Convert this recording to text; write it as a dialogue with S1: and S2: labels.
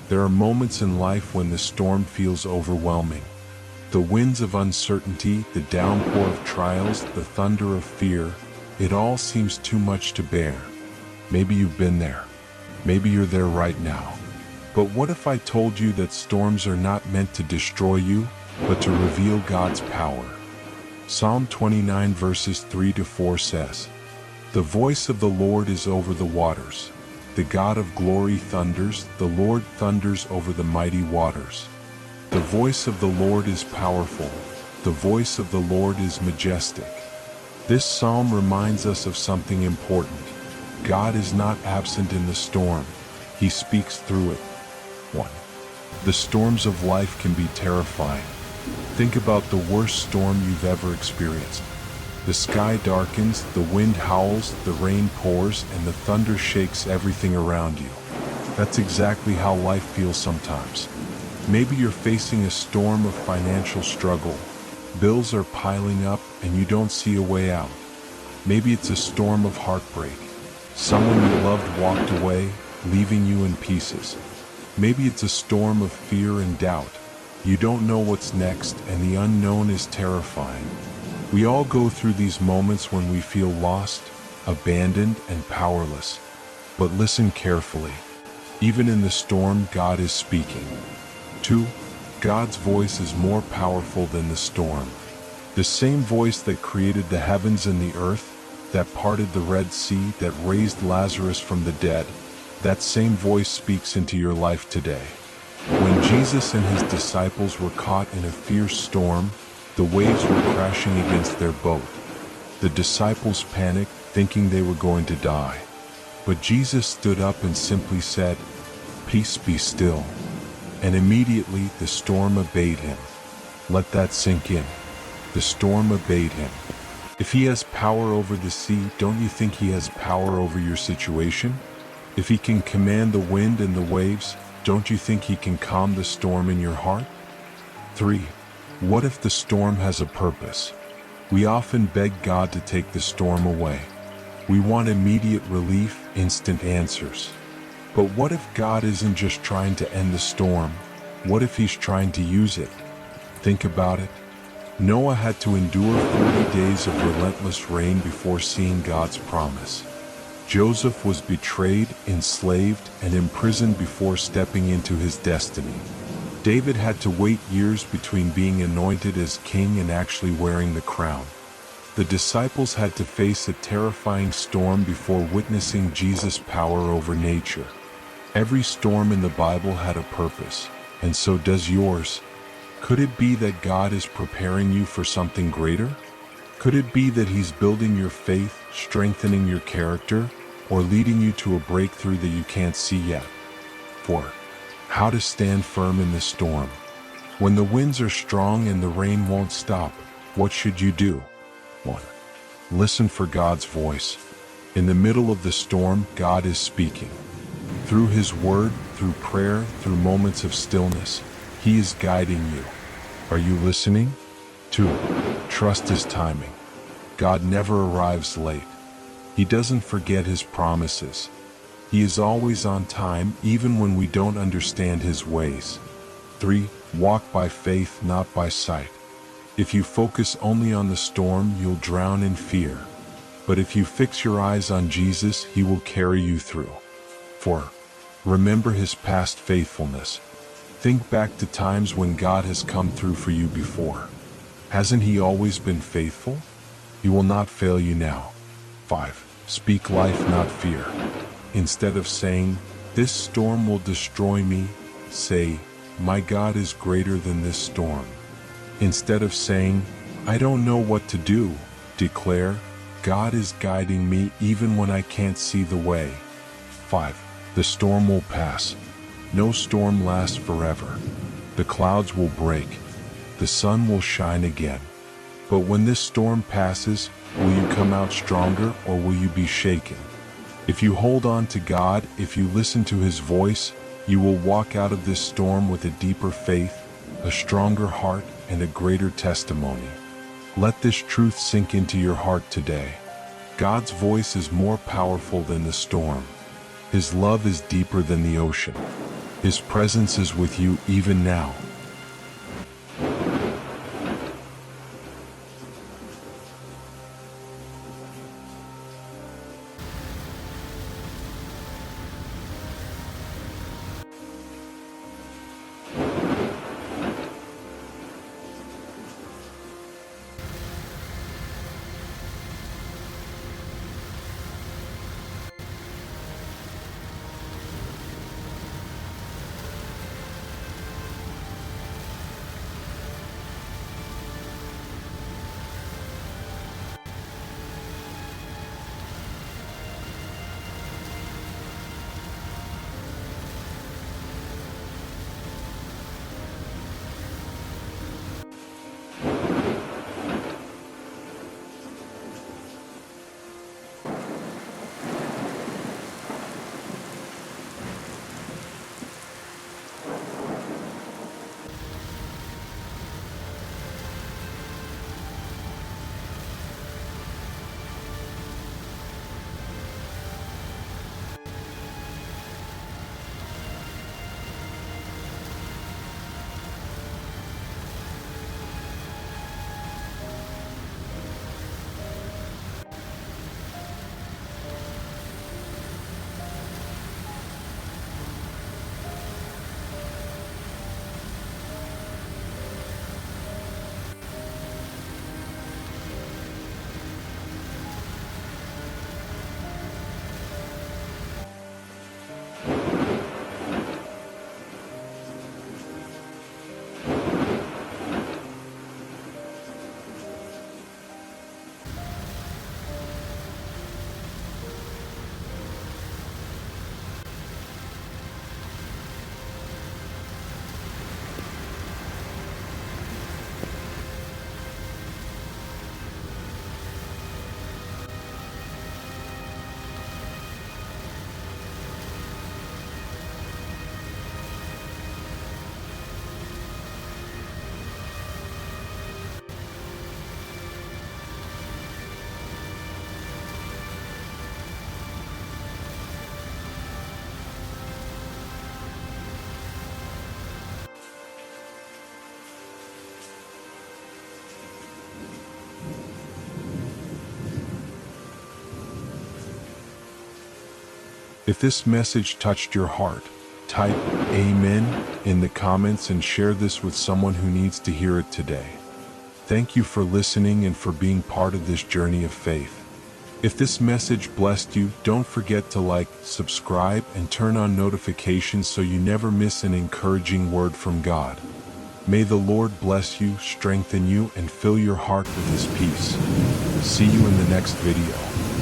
S1: There are moments in life when the storm feels overwhelming. The winds of uncertainty, the downpour of trials, the thunder of fear, it all seems too much to bear. Maybe you've been there. Maybe you're there right now. But what if I told you that storms are not meant to destroy you, but to reveal God's power? Psalm 29 verses 3-4 says, "The voice of the Lord is over the waters. The God of glory thunders, the Lord thunders over the mighty waters. The voice of the Lord is powerful. The voice of the Lord is majestic." This psalm reminds us of something important. God is not absent in the storm. He speaks through it. 1. The storms of life can be terrifying. Think about the worst storm you've ever experienced. The sky darkens, the wind howls, the rain pours, and the thunder shakes everything around you. That's exactly how life feels sometimes. Maybe you're facing a storm of financial struggle. Bills are piling up and you don't see a way out. Maybe it's a storm of heartbreak. Someone you loved walked away, leaving you in pieces. Maybe it's a storm of fear and doubt. You don't know what's next, and the unknown is terrifying. We all go through these moments when we feel lost, abandoned, and powerless. But listen carefully. Even in the storm, God is speaking. 2. God's voice is more powerful than the storm. The same voice that created the heavens and the earth, that parted the Red Sea, that raised Lazarus from the dead, that same voice speaks into your life today. When Jesus and his disciples were caught in a fierce storm, the waves were crashing against their boat. The disciples panicked, thinking they were going to die. But Jesus stood up and simply said, "Peace, be still." And immediately the storm obeyed him. Let that sink in. The storm obeyed him. If he has power over the sea, don't you think he has power over your situation? If he can command the wind and the waves, don't you think he can calm the storm in your heart? 3. What if the storm has a purpose? We often beg God to take the storm away. We want immediate relief, instant answers. But what if God isn't just trying to end the storm? What if he's trying to use it? Think about it. Noah had to endure 40 days of relentless rain before seeing God's promise. Joseph was betrayed, enslaved, and imprisoned before stepping into his destiny. David had to wait years between being anointed as king and actually wearing the crown. The disciples had to face a terrifying storm before witnessing Jesus' power over nature. Every storm in the Bible had a purpose, and so does yours. Could it be that God is preparing you for something greater? Could it be that he's building your faith, strengthening your character, or leading you to a breakthrough that you can't see yet? 4. How to stand firm in the storm. When the winds are strong and the rain won't stop, what should you do? 1. Listen for God's voice. In the middle of the storm, God is speaking. Through his word, through prayer, through moments of stillness, he is guiding you. Are you listening? 2. Trust his timing. God never arrives late. He doesn't forget his promises. He is always on time, even when we don't understand his ways. 3. Walk by faith, not by sight. If you focus only on the storm, you'll drown in fear. But if you fix your eyes on Jesus, he will carry you through. 4. Remember his past faithfulness. Think back to times when God has come through for you before. Hasn't he always been faithful? He will not fail you now. 5. Speak life, not fear. Instead of saying, "This storm will destroy me," say, "My God is greater than this storm." Instead of saying, "I don't know what to do," declare, "God is guiding me even when I can't see the way." 5. The storm will pass. No storm lasts forever. The clouds will break. The sun will shine again. But when this storm passes, will you come out stronger or will you be shaken? If you hold on to God, if you listen to his voice, you will walk out of this storm with a deeper faith, a stronger heart, and a greater testimony. Let this truth sink into your heart today. God's voice is more powerful than the storm. His love is deeper than the ocean. His presence is with you even now. If this message touched your heart, type Amen in the comments and share this with someone who needs to hear it today. Thank you for listening and for being part of this journey of faith. If this message blessed you, don't forget to like, subscribe, and turn on notifications so you never miss an encouraging word from God. May the Lord bless you, strengthen you, and fill your heart with His peace. See you in the next video.